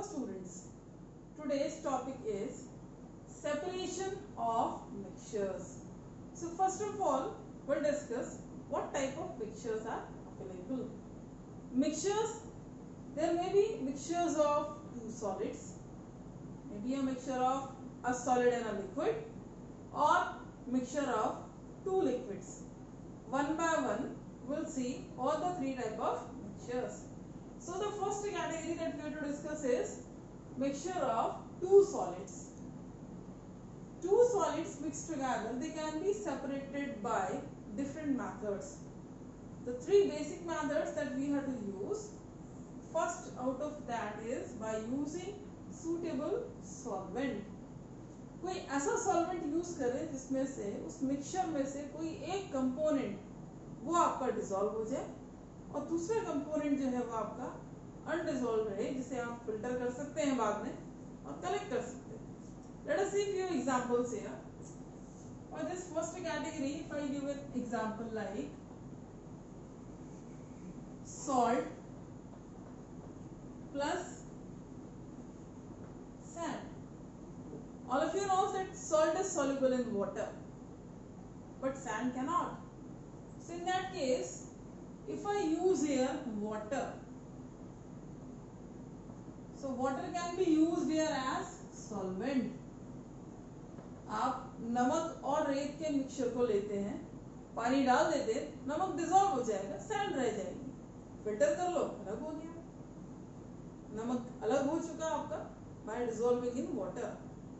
students, today's topic is separation of mixtures. So first of all, we'll discuss what type of mixtures are available. Mixtures, there may be mixtures of two solids, maybe a mixture of a solid and a liquid, or mixture of two liquids. One by one, we'll see all the three type of mixtures. So the first category that we have to discuss is mixture of two solids. Two solids mixed together, they can be separated by different methods. The three basic methods that we have to use, first out of that is by using suitable solvent. कोई ऐसा solvent use करें जिसमें से उस mixture में से कोई एक कंपोनेंट वो आपका डिसॉल्व हो जाए और दूसरा कंपोनेंट जो है वो आपका अनडिसॉल्व रहे, जिसे आप फिल्टर कर सकते हैं बाद में और कलेक्ट कर सकते हैं. Let us see few examples here. For this first category, if I give an example like salt plus sand. All of you know that salt is soluble in water, but sand cannot. So in that case, if I use here water, so water can be used here as solvent. आप नमक और रेत के mixture को लेते हैं, पानी डाल देते हैं, नमक डिसॉल्व हो जाएगा, सैंड रह जाएगी, फिल्टर कर लो, अलग हो गया, नमक अलग हो चुका आपका बाय डिसॉल्विंग इन वाटर.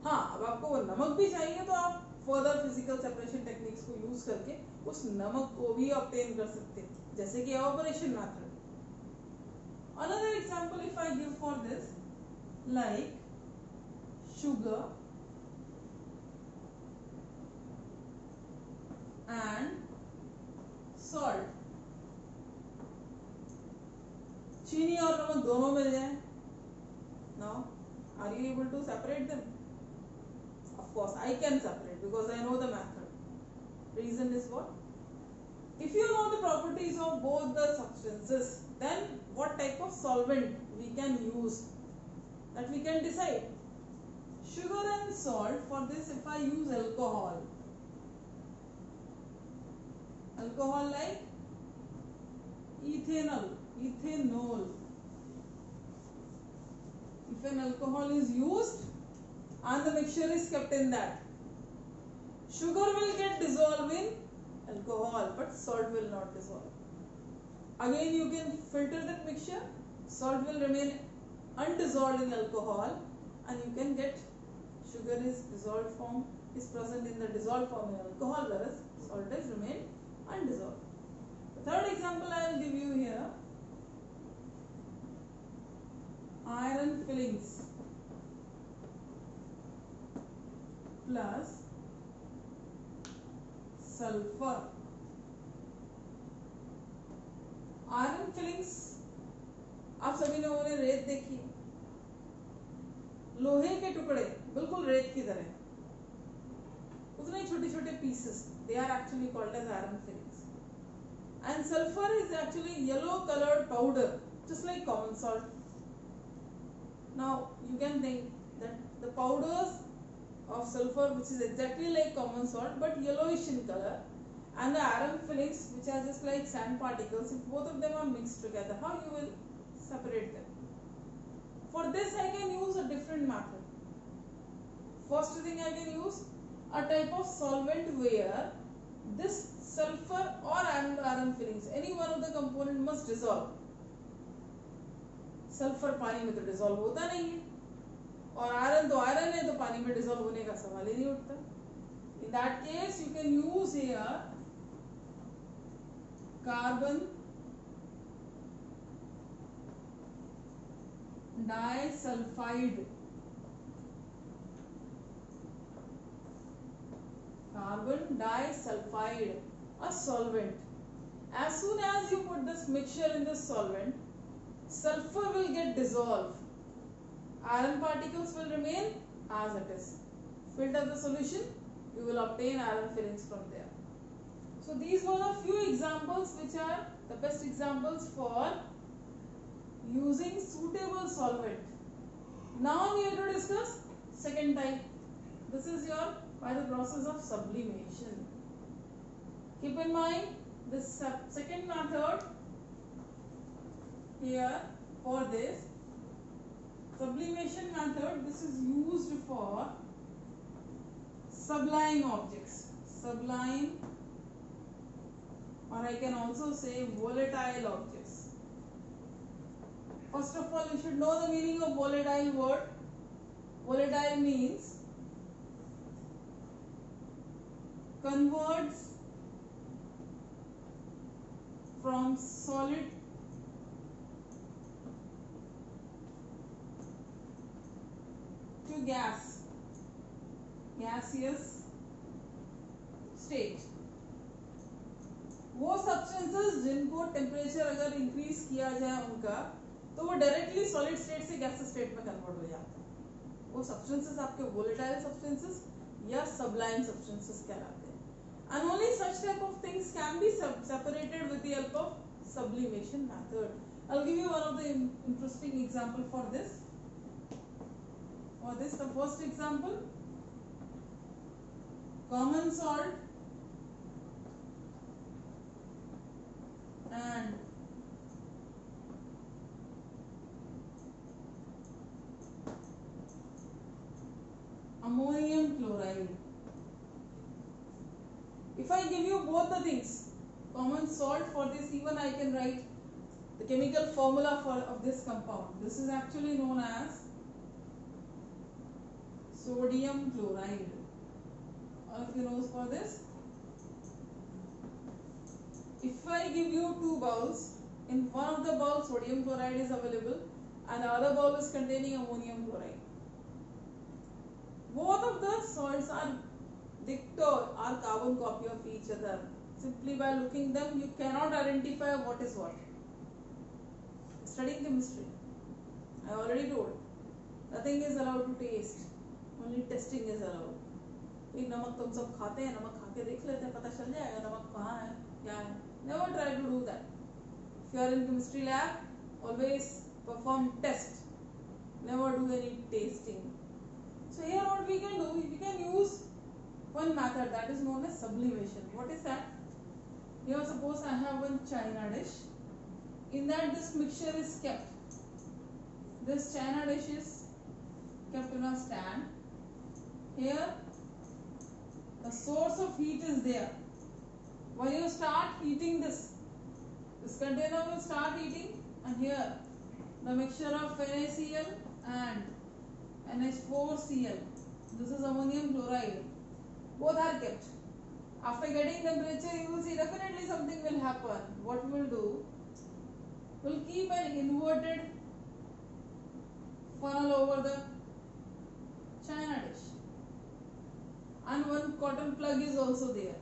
हाँ, अब आपको वो नमक भी चाहिए तो आप फर्दर फिजिकल सेपरेशन टेक्निक्स को यूज करके उस नमक को भी ऑब्टेन कर सकते हैं, जैसे कि evaporation method. Another example if I give for this, like sugar and salt. चीनी और नमक दोनों मिल जाए. Now, are you able to separate them? Of course, I can separate because I know the method. Reason is what? If you know the properties of both the substances, then what type of solvent we can use, that we can decide. Sugar and salt, for this if I use alcohol. Alcohol like ethanol. If an alcohol is used and the mixture is kept in that, sugar will get dissolved in alcohol, but salt will not dissolve. Again you can filter that mixture, salt will remain undissolved in alcohol, and you can get sugar is dissolved form is present in the dissolved form in alcohol, whereas salt is remain undissolved. The third example I will give you here, iron fillings plus sulfur. Iron filings, आप सभी लोगों ने रेत देखी, लोहे के टुकड़े बिल्कुल रेत की तरह, उतने छोटे छोटे pieces, they are actually called as iron filings. And sulphur is actually yellow coloured powder just like common salt. Now you can think that the powders of sulfur, which is exactly like common salt but yellowish in color, and the iron fillings which are just like sand particles, if both of them are mixed together, how you will separate them? For this I can use a different method. First thing I can use a type of solvent where this sulfur or iron fillings, any one of the component must dissolve. Sulphur पानी में तो dissolve होता नहीं है, और iron तो iron है, तो पानी में डिसॉल्व होने का सवाल ही नहीं उठता. In that case you can use here carbon disulphide. Carbon disulfide, a solvent. As soon as you put this mixture in this solvent, sulfur will get dissolved. Iron particles will remain as it is. Filter the solution, you will obtain iron fillings from there. So these were the few examples which are the best examples for using suitable solvent. Now we have to discuss second type. This is your by the process of sublimation. Keep in mind this second method here for this sublimation method. This is used for sublime objects, sublime, or I can also say volatile objects. First of all, you should know the meaning of volatile word. Volatile means converts from solid to gas, gaseous state. वो substances जिनको temperature अगर increase किया जाए उनका, तो वो directly solid state से gaseous state में कन्वर्ट हो जाते हैं. वो सब्सटेंसेस आपके वोलेटाइल सब्सटेंसेस या सबलाइम सब्सटेंसेस कहलाते हैं. And only such type of things can be separated with the help of sublimation method. I'll give you one of the interesting example for this. For this, the first example, common salt and ammonium chloride. If I give you both the things, common salt, for this even I can write the chemical formula of this compound. This is actually known as sodium chloride. All of you knows for this. If I give you two bowls, in one of the bowls sodium chloride is available and the other bowl is containing ammonium chloride. Both of the salts are dicto, are carbon copy of each other. Simply by looking them, you cannot identify what is what. Studying chemistry, I already told, nothing is allowed to taste, only testing is allowed. एक नमक तुम सब खाते हैं, नमक खा के देख लेते हैं, पता चल जाएगा नमक कहाँ है, क्या है. Never try to do that. If you are in chemistry lab, always perform test. Never do any tasting. So here what we can do, we can use one method that is known as sublimation. What is that? Here suppose I have one china dish. In that this mixture is kept. This china dish is kept in a stand. Here the source of heat is there. When you start heating this container will start heating, and here the mixture of NaCl and NH4Cl, this is ammonium chloride, both are kept. After getting temperature, you will see definitely something will happen. What we will do, we'll keep an inverted funnel over the china dish, and one cotton plug is also there.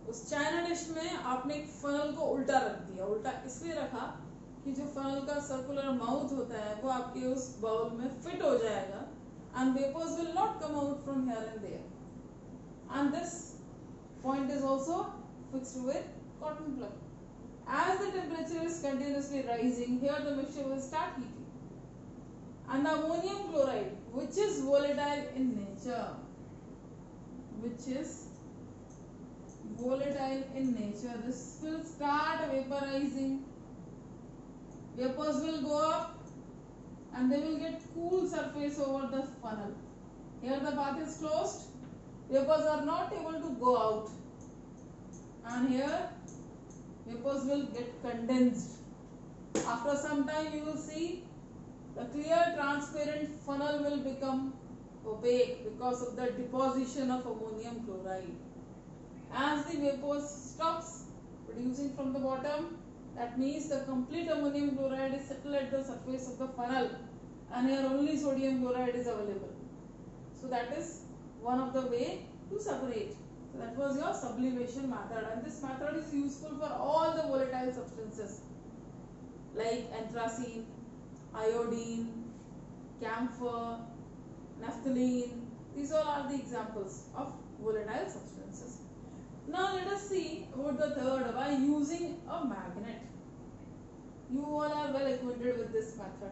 उस China dish में आपने एक funnel को उल्टा रख दिया. उल्टा इसलिए रखा कि जो फनल का सर्कुलर माउथ होता है वो आपके उस बाउल में फिट हो जाएगा and vapors will not come out from here and there. And this point is also fixed with cotton plug. As the temperature is continuously rising, here the mixture will start heating. And the ammonium chloride, which is volatile in nature, this will start vaporizing. Vapors will go up and they will get cool surface over the funnel. Here the path is closed. Vapors are not able to go out. And here vapors will get condensed. After some time you will see the clear transparent funnel will become opaque because of the deposition of ammonium chloride. As the vapors stops producing from the bottom, that means the complete ammonium chloride is settled at the surface of the funnel, and here only sodium chloride is available. So that is one of the way to separate. So that was your sublimation method, and this method is useful for all the volatile substances like anthracene, iodine, camphor, naphthalene. These all are the examples of volatile substances. Now let us see about the third, by using a magnet. You all are well acquainted with this method.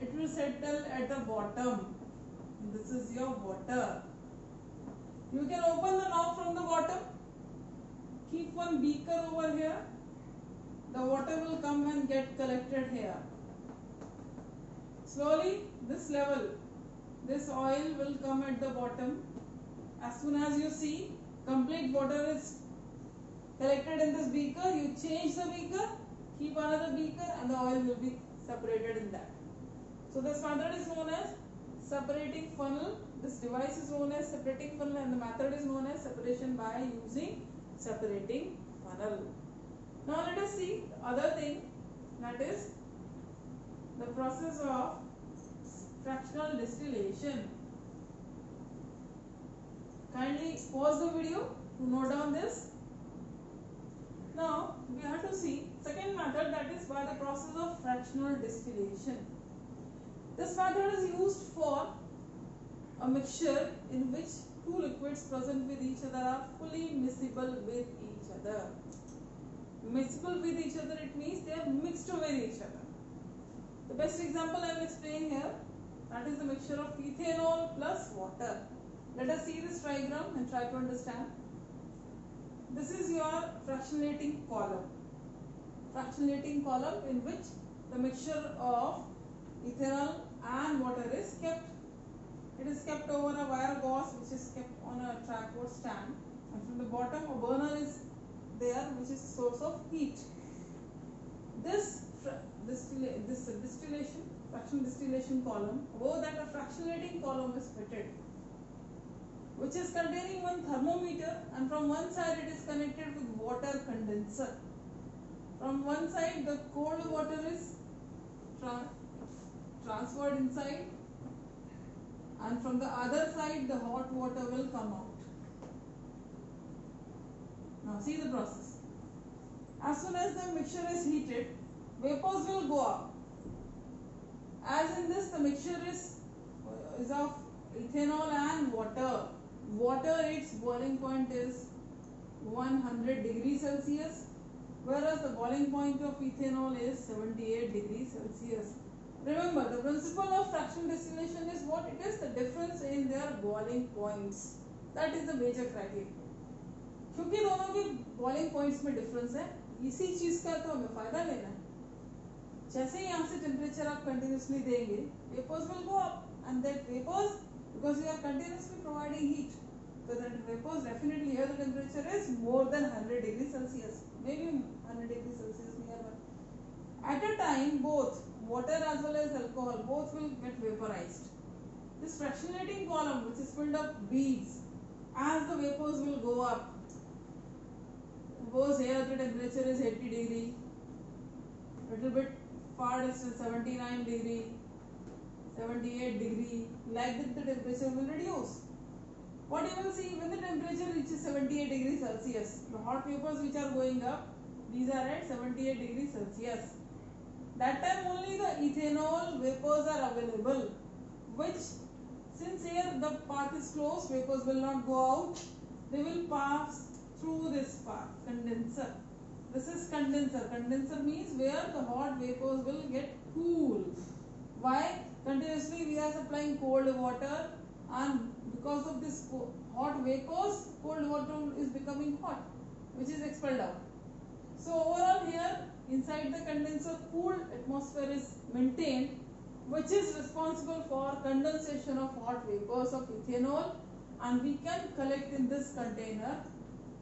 it will settle at the bottom. This is your water. You can open the knob from the bottom. Keep one beaker over here. The water will come and get collected here. Slowly, this level, this oil will come at the bottom. As soon as you see complete water is collected in this beaker, you change the beaker, keep another beaker, and the oil will be separated in that. So this method is known as separating funnel. This device is known as separating funnel, and the method is known as separation by using separating funnel. Now let us see the other thing, that is the process of fractional distillation. Kindly pause the video to note down this. Now we have to see second method, that is by the process of fractional distillation. This method is used for a mixture in which two liquids present with each other are fully miscible with each other. Miscible with each other, it means they are mixed with each other. The best example I will explain here, that is the mixture of ethanol plus water. Let us see this diagram and try to understand. This is your fractionating column. Fractionating column in which the mixture of ethanol and water is kept. It is kept over a wire gauze which is kept on a tripod stand, and from the bottom a burner is there which is a source of heat. This fraction distillation column, above that a fractionating column is fitted, which is containing one thermometer, and from one side it is connected with water condenser. From one side the cold water is transferred inside, and from the other side the hot water will come out. Now see the process. As soon as the mixture is heated, vapors will go up. As in this, the mixture is of ethanol and water. Water, its boiling point is 100 degrees Celsius, whereas the boiling point of ethanol is 78 degrees Celsius. Remember, the principle of fractional distillation is what it is, the difference in their boiling points. That is the major criteria. क्योंकि दोनों के boiling points में difference है, इसी चीज का तो हमें फायदा लेना है. जैसे ही यहाँ से temperature आप continuously देंगे, vapors will go up, and that vapors, because you are continuously providing heat, so that vapors definitely here the temperature is more than 100 degrees Celsius, maybe 100 degrees Celsius nearby. At a time, both water as well as alcohol, both will get vaporized. This fractionating column, which is filled up beads, as the vapors will go up. Suppose here the temperature is 80 degree, little bit far distance 79 degree, 78 degree, like that the temperature will reduce. What you will see, when the temperature reaches 78 degrees Celsius, the hot vapors which are going up, these are at 78 degrees Celsius. That time only the ethanol vapors are available, which since here the path is closed, vapors will not go out, they will pass through this path, condenser. This is condenser. Condenser means where the hot vapors will get cooled. Why? Continuously we are supplying cold water, and because of this hot vapors, cold water is becoming hot, which is expelled out. So overall here, inside the condenser, cool atmosphere is maintained, which is responsible for condensation of hot vapors of ethanol, and we can collect in this container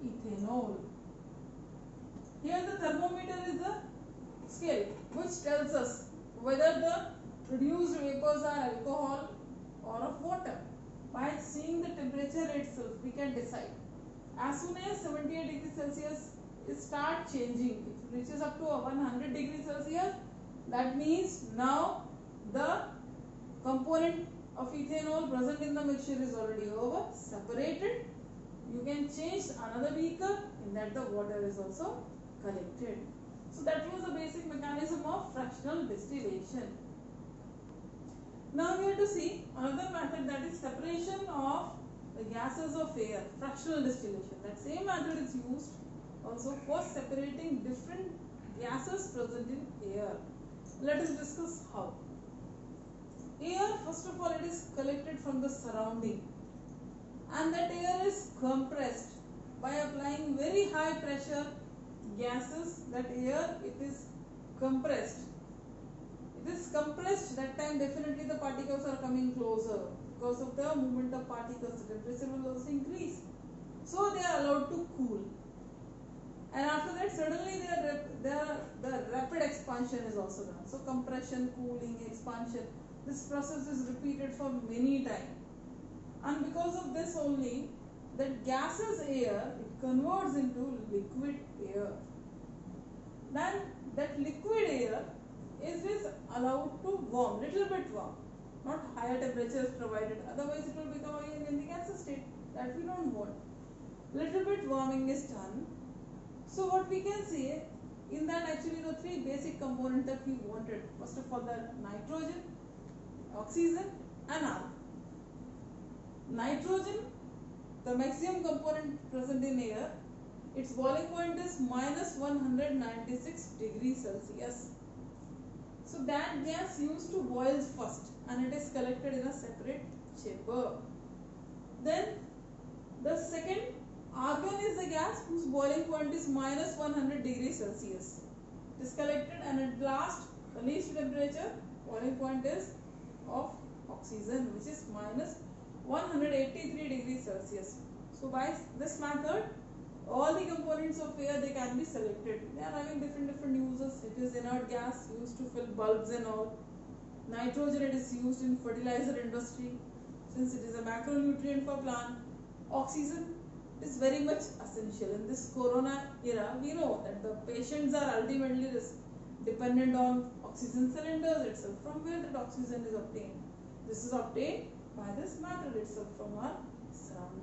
ethanol. Here the thermometer is the scale which tells us whether the produced vapors are alcohol or of water. By seeing the temperature itself, we can decide. As soon as 78 degrees Celsius start changing, it reaches up to 100 degrees Celsius, that means now the component of ethanol present in the mixture is already over, separated. You can change another beaker, in that the water is also collected. So that was the basic mechanism of fractional distillation. Now we have to see another method, that is separation of the gases of air, fractional distillation. That same method is used also for separating different gases present in air. Let us discuss how. Air, first of all, it is collected from the surrounding, and that air is compressed by applying very high pressure gases. That air, it is compressed. It is compressed. That time definitely the particles are coming closer. Because of the movement of particles, the temperature will also increase. So they are allowed to cool. And after that, suddenly the rapid expansion is also done. So compression, cooling, expansion. This process is repeated for many times. And because of this only, that gaseous air, it converts into liquid air. Then that liquid air is allowed to warm, little bit warm. Not higher temperatures provided, otherwise it will become again in the gaseous state. That we don't want. Little bit warming is done. So what we can say, in that actually the three basic components that we wanted. First of all, the nitrogen, oxygen and argon. Nitrogen, the maximum component present in air, its boiling point is minus 196 degrees Celsius. So that gas used to boil first and it is collected in a separate chamber. Then the second, argon is the gas whose boiling point is minus 100 degrees Celsius. It is collected and at last the least temperature boiling point is of oxygen, which is minus 183 degrees Celsius. So by this method, all the components of air, they can be selected. They are having different uses. It is inert gas used to fill bulbs and all. Nitrogen, it is used in fertilizer industry since it is a macronutrient for plant. Oxygen is very much essential. In this corona era, we know that the patients are ultimately dependent on oxygen cylinders itself. From where that oxygen is obtained? This is obtained by this matter itself from our surroundings.